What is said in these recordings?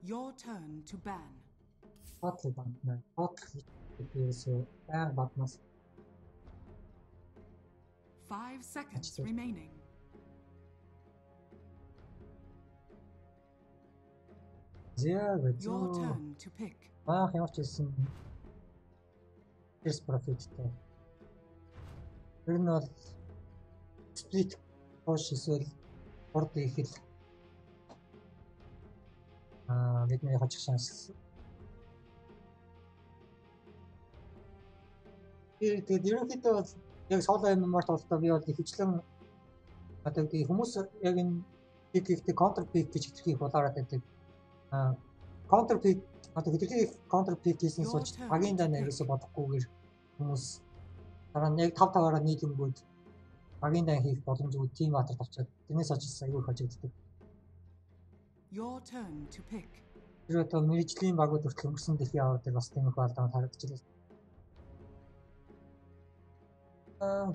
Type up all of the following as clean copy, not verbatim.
Your turn to ban. Батл бандна. Батл хийхээс байнга баднаас 5 seconds remaining. Your turn to pick. Ямар ч хэлсэн first profitтэй. Тэр нь бол split push эсвэл урд ихэл бидний хожих шанс. Тэгээд ерөнхийдөө бол яг соло MMR тоглолтоо би бол ихэвчлэн одоо тийм хүмүүс яг энэ пик counter pick гэж хэлхийг болоороод байдаг. Counter pick одоо хэдийгээр counter pick хийсэн сууч багийн даа нэрээс бодохгүйгээр хүмүүс дараа нь яг 5-5-аараа нийлэнгүүд багийн даа хийх боломжгүй team батар тавчаад тэрнээс очиж аягүй хожигддаг. Your turn to pick. Тэр одоо мэрэгжлийн багууд хүртэл өнгөрсөн дэлхийн аваад бас тиймэрхүү алдаанд харагдчихлаа.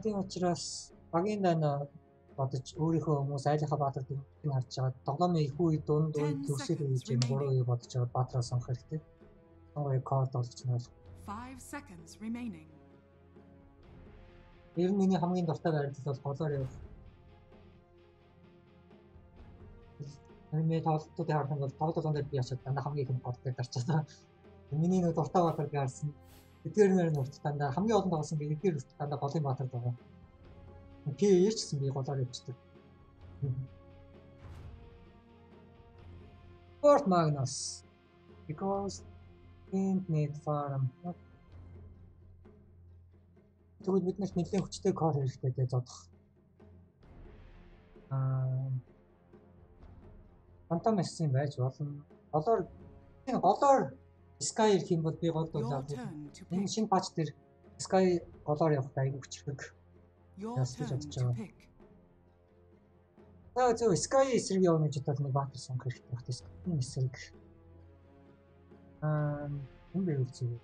Тийм учраас багийн даа бодож өөрийнхөө хүмүүс айлынхаа баатарыг харж байгаа. Тоглоомын их үед дунд төгсөл үеж юм 3 үе бодож байгаа баатараа сонгох хэрэгтэй. Сонгоё код болж байна. 5 seconds remaining. Ер нь миний хамгийн дуртай байрлал бол голоор явах. Миний тоглолтуудыг харах бол тоглолтын дээр би очиад дандаа хамгийн их гол дээр дарчаад. Миний нэг дуртай баатар гаарсан. Эдгээр нэр нурт дандаа хамгийн олон тоглосон би эдгээр нурт дандаа голын баатар байгаа. Яч гэсэн би голоор явчихдаг. Fort Magnus. Because didn't need farm. Тэгвэл бид нарт нэлээд хүчтэй core хэрэгтэй гэж бодох. Фантом эссэн байж болно. Голоор Sky ирэх юм бол би голд болоод энэ шинэ патч дээр Sky голоор явах айгүй хүчрэг. Ястаж бодож байгаа. Зөв Sky эсрэг явна гэж бодоод нэг баатар сонгох хэрэгтэй байх тест. Энэ эсрэг. Энэ бэрүүл зүг.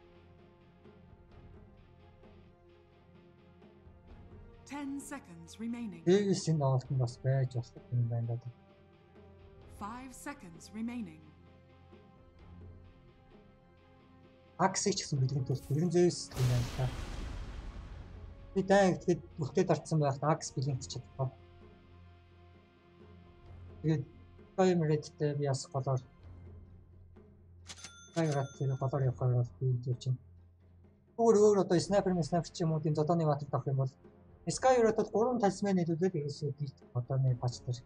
10 seconds remaining. Дэвис энэ олтон бас байж болох юм байна даа. 5 seconds remaining. Аксич гэсэн бэлгэн төрс 900-с юм байна та. Би дай тэгэхэд бүртээ дарцсан байхад акс бэлгэнт чадахгүй. Тэгээд таймредтэй би бас голоор таймредтэй голоор явахаар бол би хийж чинь. Өөр одоо снайпер ч юм уу тийм зодооны баатар авах юм бол Skyroot бол 3 талисман нийлүүлээд ерөөсөө би одооны патч дээр.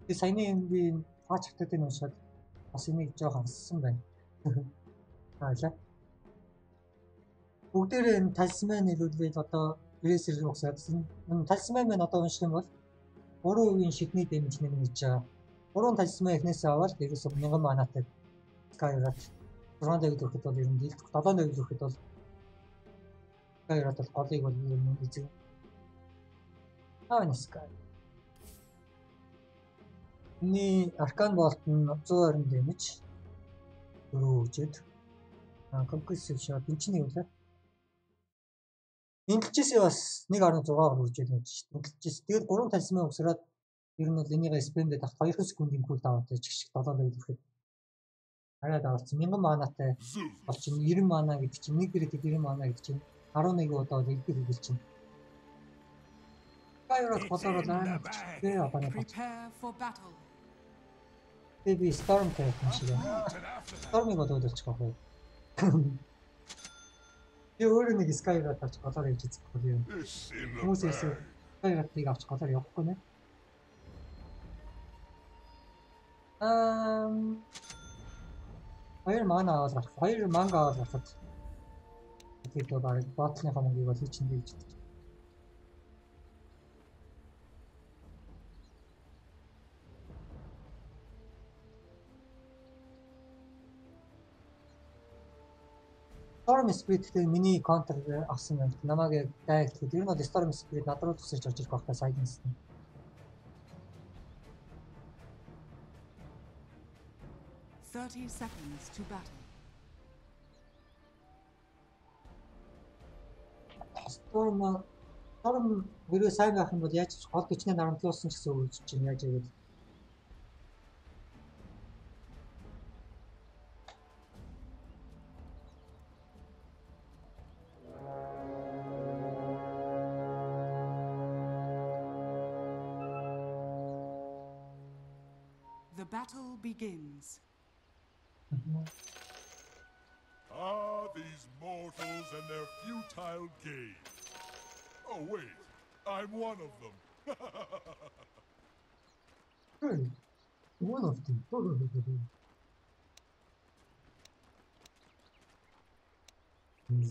Би саяны би патч хатад уншаад бас энийг жоохон хассан байна. Хаалаа. Бүгдээрээ энэ талисман нийлүүлээд одоо Eraser руу усаад энэ талисман маань одоо унших юм бол 3% шидний дэмж нэмж байгаа. 3 талисман эхнээсээ аваад ерөөсөө 1000 манатай Skyroot 6 дээгд өгөхөд бол ер нь дийлдэх 7 дээгд өгөхөд бол Skyroot бол голыг бол ер нь эзэг. Sky. Ни Arcane Bolt нь 120 дэмж өрөөжөд компрессив шот энэчний юу лээ? Инглижээс бас 1.6 өрөөжөд юм чинь. Инглижээс тэгээд 3 талисман өгсөрөөд ер нь бол энийгээ спэмдээд авах 2 секундын кулдаунтай чигшиг 7 дээгд өгөхөд арай даварсан 1000 манатай болчин 90 мана гэдэг чинь нэг гэрэг 90 мана гэдэг чинь 11 удаа илбэг хэлж чинь. Skyroot голоор бол тэгээ апана. Prepare for battle. Би Storm тавих юм шиг байна. Storm-ыг бодоод болчих واخ. Би өөрөө нэг Skyroot авч голоор явж үзэх юм. Хүмүүсээс Skyroot-ыг авч голоор явахгүй нэ. Хоёр мана аваад гарах. Хоёр манга аваад гарах. Тэгээд баг ботлын хамаагүй бол хийж нэг гэж. Storm Spirit-тэй миний контр авсан байна. Намайг дайгтлээ. Тэр нь бол Storm Spirit над руу тусаж орж ирэх багтаа Silence. 30 seconds to battle. Торм хэрвээ сайн байх юм бол яаж гол бичний нарамтлуулсан гэсэн үг чинь яаж ивэл The battle begins. Ah, these mortals and their futile games. Oh, wait. I'm one of them. Hey, one of them.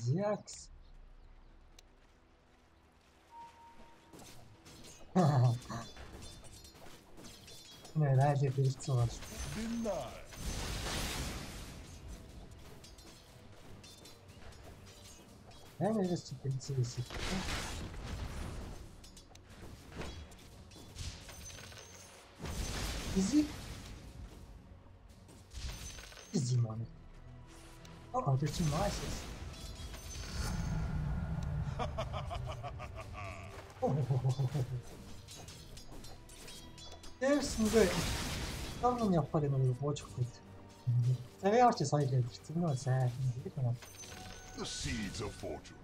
Зякс. Не, ради перцовать. Denied. Я не вижу перцовать. Easy. Easy money. Oh, there's some mice. Тэрсэн гээ. Томны явах гэдэг нь буучихгүй. Цавьяарч соёлоо ирсэн нөө сайн. The seeds of fortune.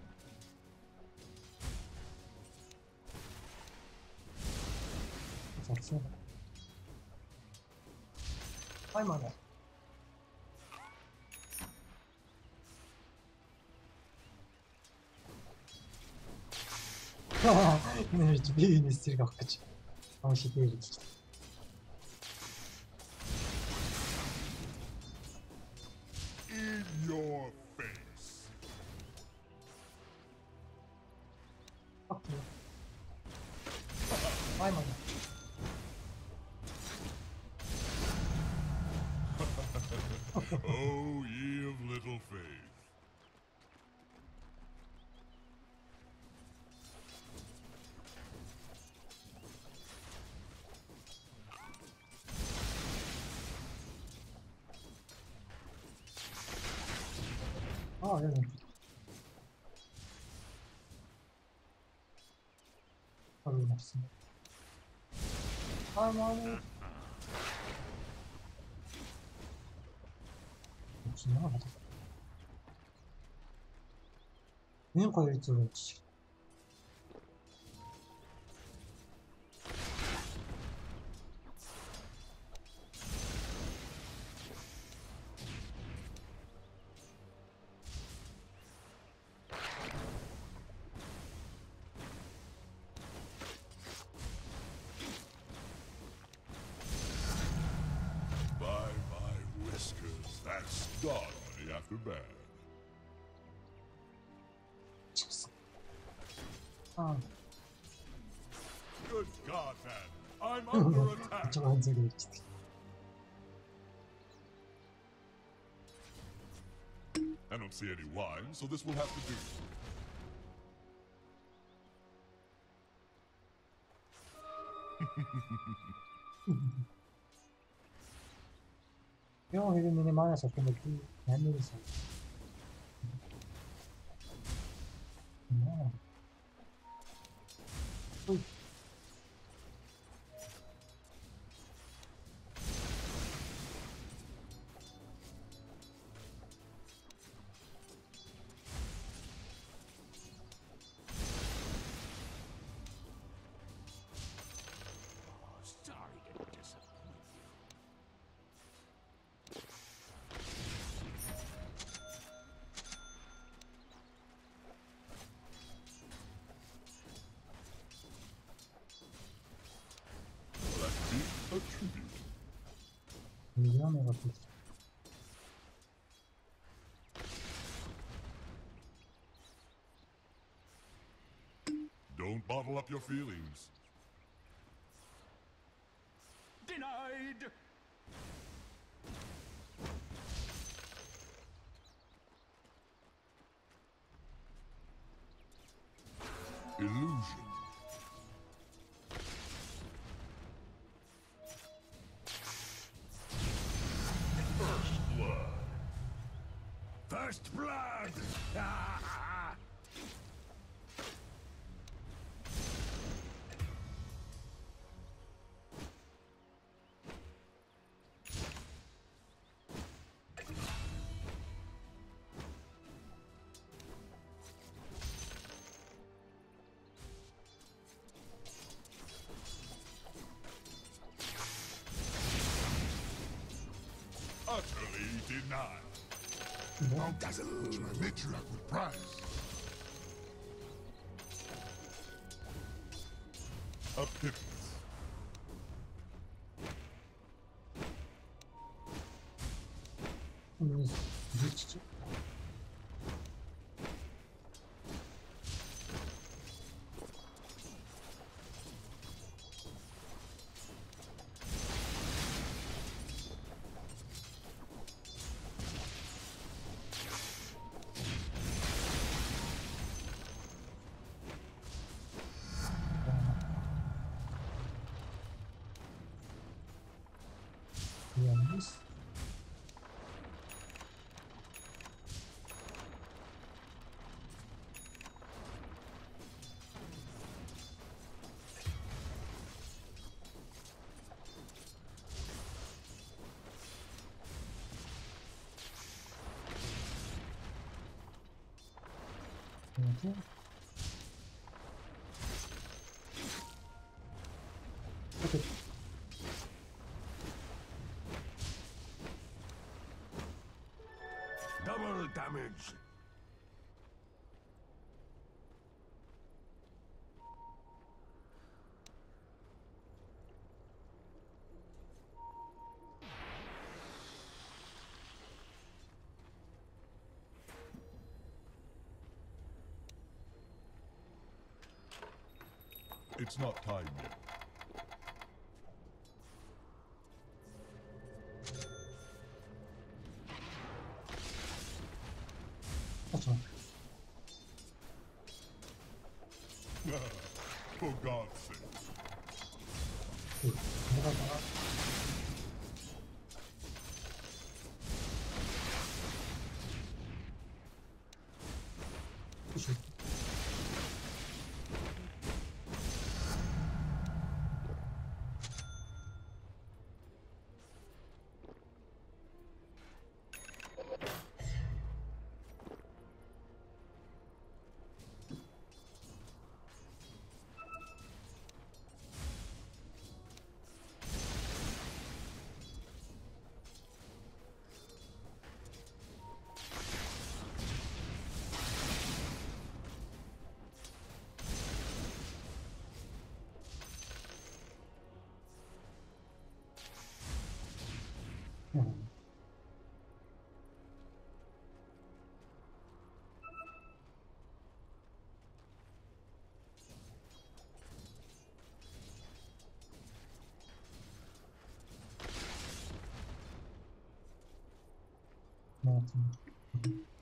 Зацсан. Ай мана. Нэрч би энэ зэрэг авах гэж. Ааш идэж. In your face. Окей. Ай мана. Oh, ye of little faith. Oh, yeah. Probably not seen it. I'm on it. It's not. Мен гоё зүгж. By my whiskers, that's dog money after bad. Ah, Good God, man. I'm under attack. жоо зэрэг ирчихсэн. I don't see any wine, so this will have to do. Яа хэрэг миний манаас авах юм бол би ямар сан. Sorry to disappoint you. Let me a tribute. Миллион евро тут. Don't bottle up your feelings. Denied! Illusion. First blood. First blood! Ah! D9. I'll dazzle my matriarch with prize. A pittance. Зичч. Yanlış. Okay. Okay. Double damage. It's not time yet. Kaçma. For God's sake. Dur. Burada daha. Düşün.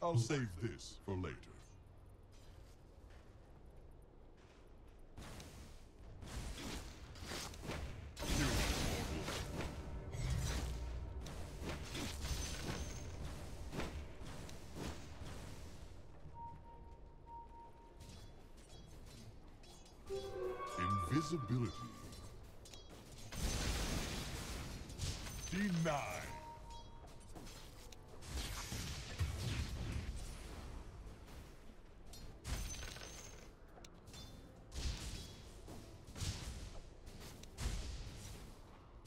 I'll save this for later. You mortal. Invisibility. Denied.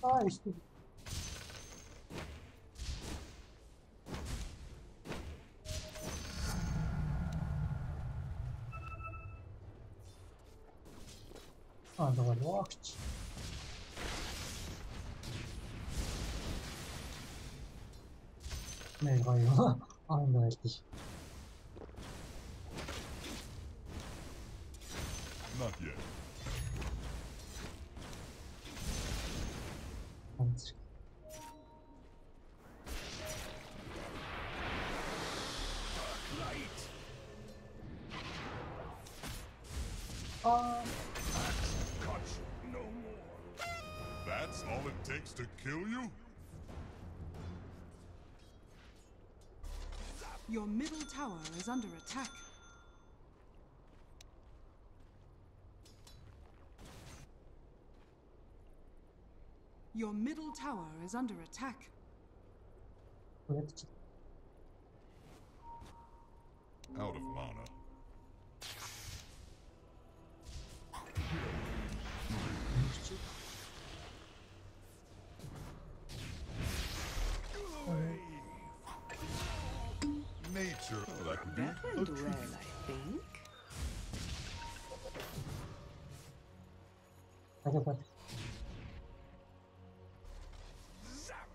Aa işte. Давай локоть. 네, 이거요. 이거 할게. Not yet. Light. Catch no more. That's all it takes to kill you? Your middle tower is under attack. Your middle tower is under attack. Out of mana. Dapat. Zap.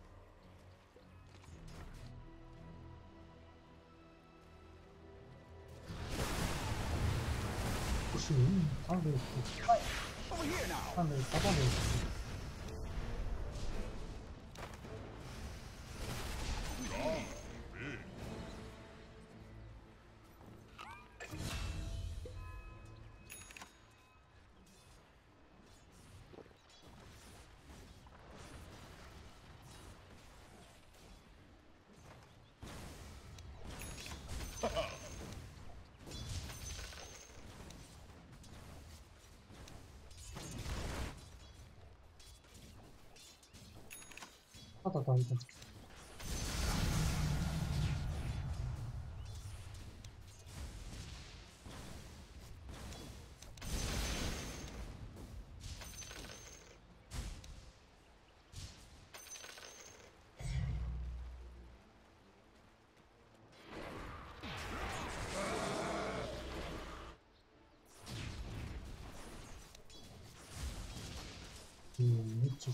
혹시 상대 Over here now. 상대 잡아내. 하다 더 이거. 있지.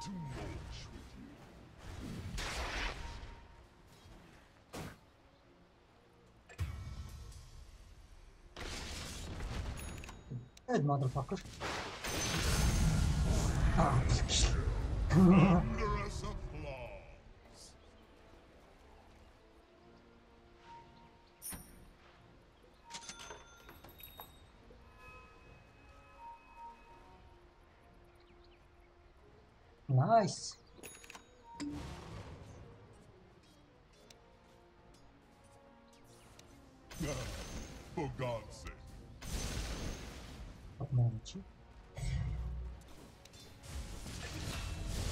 Too much with you. Dead motherfucker. Ah, Thunderous applause. nice. For God's sake. What 뭐지?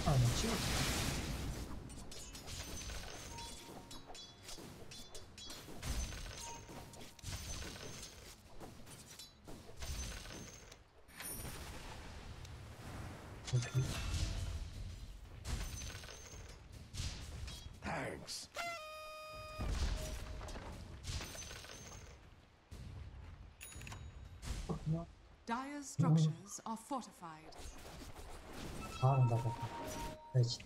아, 뭐지? 오케이. Thanks. 그렇구나. Dire's structures are fortified. 아, 나갔다. 그렇지.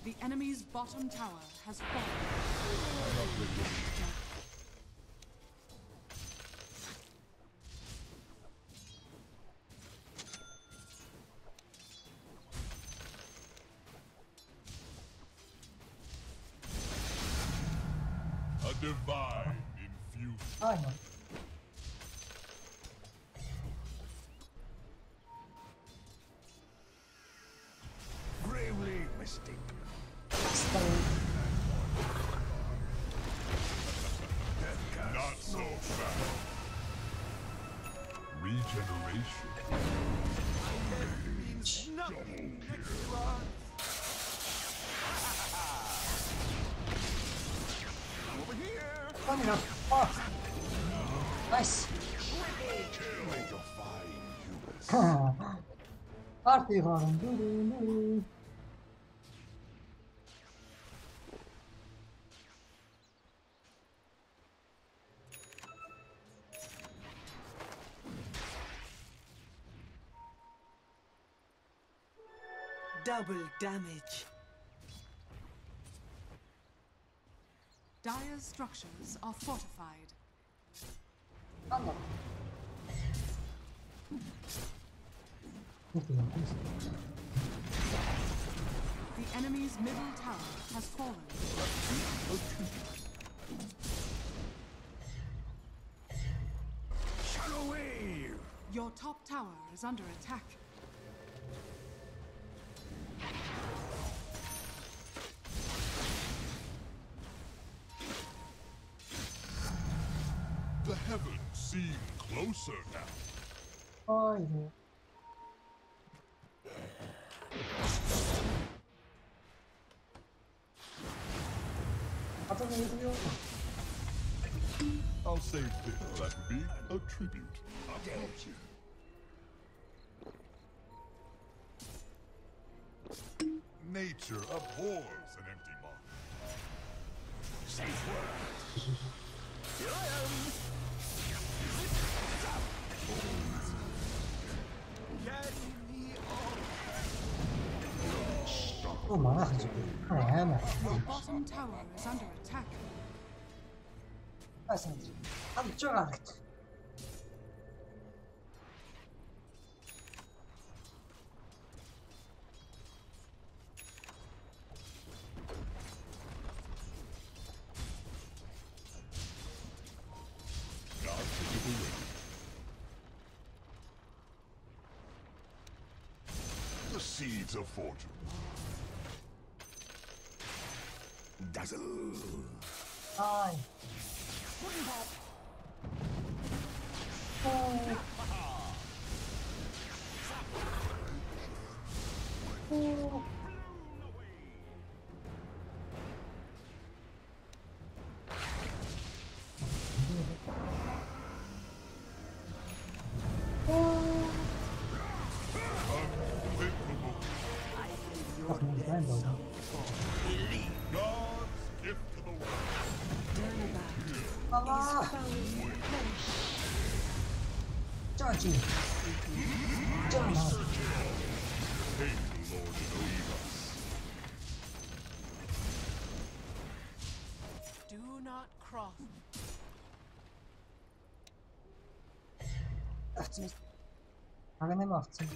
The enemy's bottom tower has fallen. A divine infusion. 아, 이거. Gravely mistaken. Not so fast. Regeneration. Nothing. Over here. 아니야. 아. 나이스. May your fine humans. 파티 가는 두루누. Double damage. Dire's structures are fortified. 한다. The enemy's middle tower has fallen. Shadow wave. Your top tower is under attack. The heavens seem closer now. 아이고. 가정의 일이요. I'll save this. That would be a tribute. I'll help you. Nature abhors an empty mark. Safe word. Here I am. Carry me on. 또 많아가지고. 막. Your bottom tower is under attack. 말씀드리. 한번 쫄아가겠다. God forgive the wicked. The seeds of fortune. Dazzle. 아이. God's gift to the world. 아, 쩌지. 쩌나. Hail, Lord Inoivas. Do not cross. авцсан. Агнем авцсан.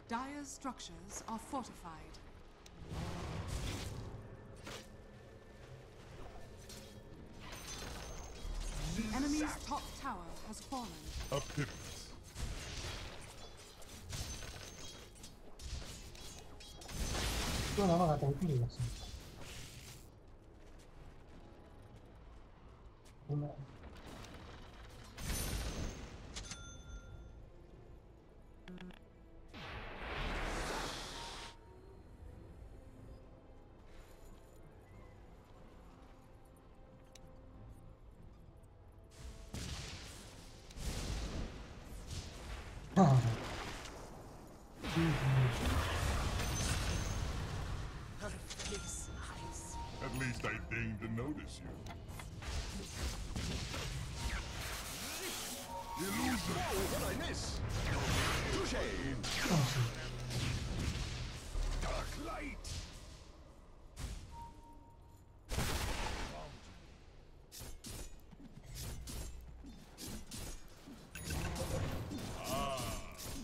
Dire's structures are fortified. The enemy's top tower has fallen. A pittance. 또 넘어갔다 웃긴 게 없어. 보면 Her face eyes. At least I deigned to notice you. Illusion. Oh, what I miss? Touché. Dark light.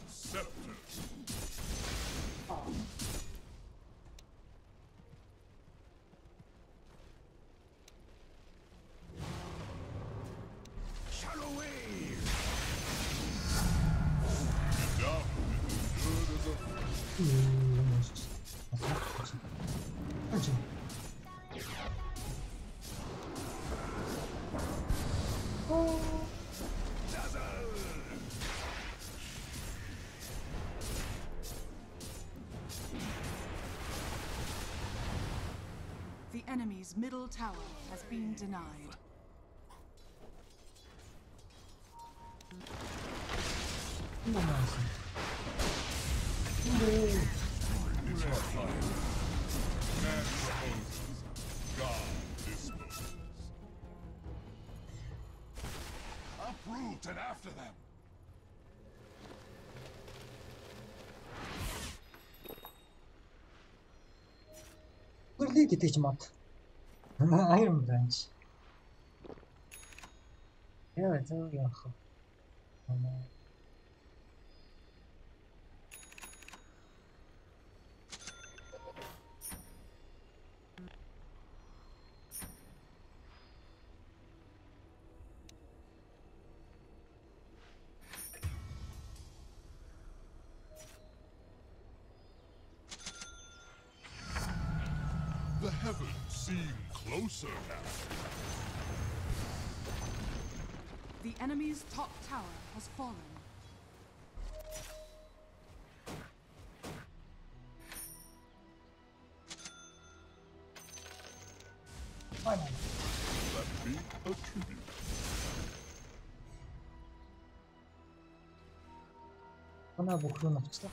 Scepter. Shallow wave. Now it's as good as a 그렇지. The enemy's middle tower has been denied. 한번만 했어. 근데 It's our time. Man proposes, God disposes. Uproot and after them. 끌리 기대지 마. 아이런 브랜치. 내가 저기 아까. The heavens seem closer now. The enemy's top tower has fallen. Finally. Let me a tribute. 하나 뭐 그런 없어?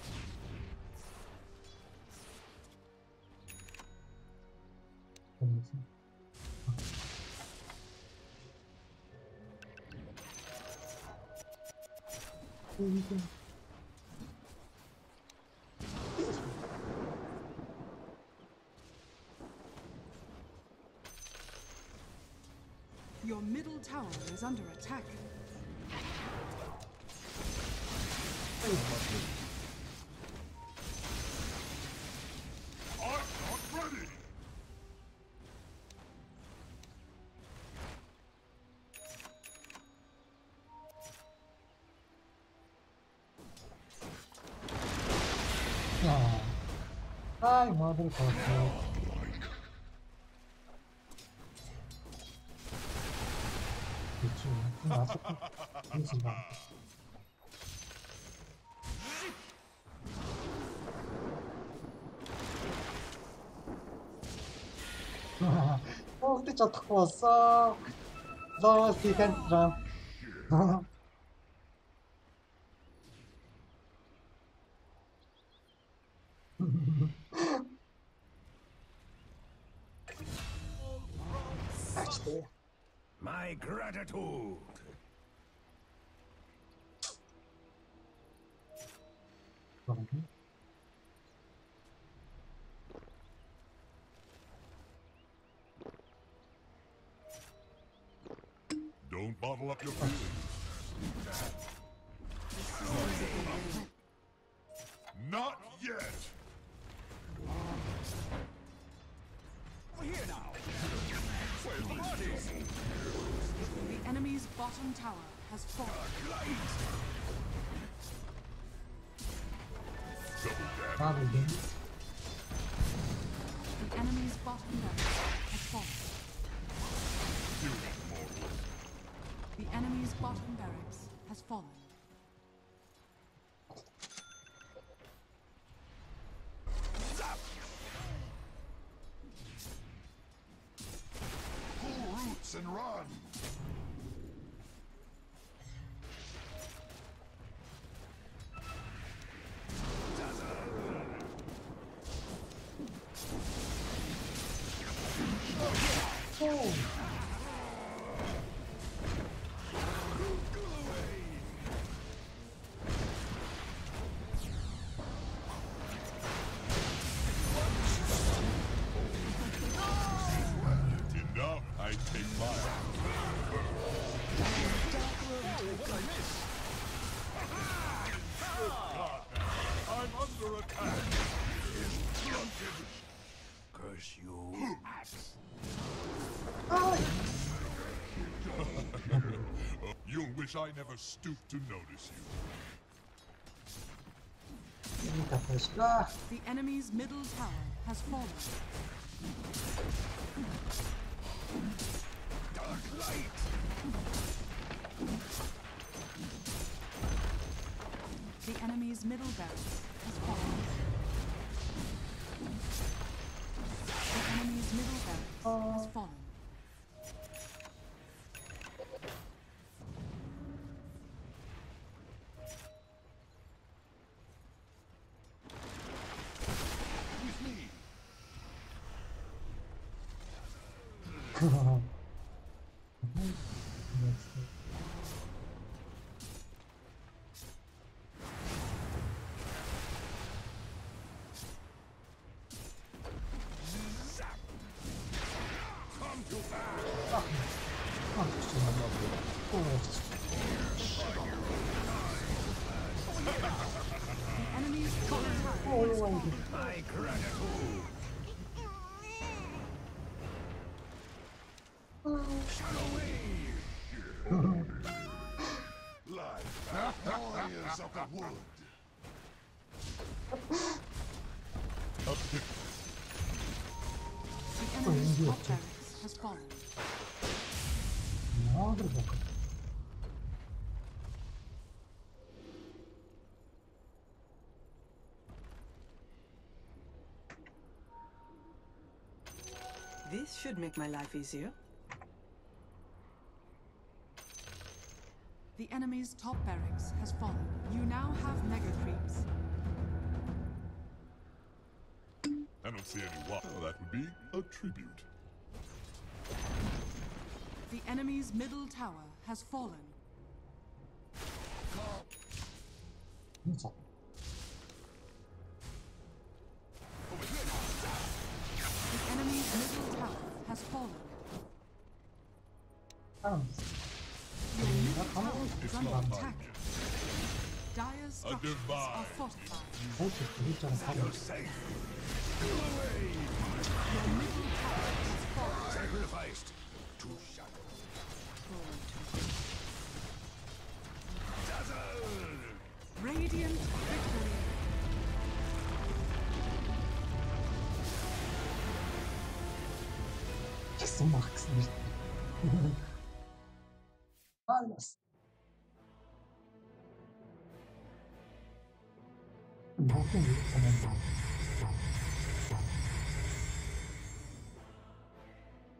Your middle tower is under attack. I'm not ready. 아이 뭐들 그렇고. 그렇지. 나서 무슨가. 근데 저 타고 왔어. 너 디펜트랑. actually. My gratitude. Don't bottle up your feelings. Not yet. We're here now. Where's the bodies? The enemy's bottom tower has fallen. 나도 이게 The enemy's bottom barracks has fallen. The enemy's bottom barracks has fallen. Pull roots and run. Enough, I take mine. I'm under attack. Curse you, axe. You'll wish I never stooped to notice you. 그러니까 보시가 The enemy's middle tower has fallen. Dark light. The enemy's middle barracks has fallen. The enemy's middle barracks has fallen. With me. Come to pass. The enemy's bottom tower has fallen. My gratitude. Shadow wave. Like warriors of the wood. The enemy's top barracks has fallen. 뭐들 볼까? This should make my life easier. The enemy's top barracks has fallen. You now have mega creeps. I don't see any why. Oh, that would be a tribute. The enemy's middle tower has fallen. 진짜. The enemy's middle tower has fallen. 사람 Your middle tower is It's under not attack. mine. Dire's structures are fortified. 볼수 있잖아. 사람. You're safe. Go away. Your middle tower has fallen. Sacrificed to shadow. Dazzle. Radiant victory. 계속 막 쓰는. 알았어. 뭐좀 이렇게 하면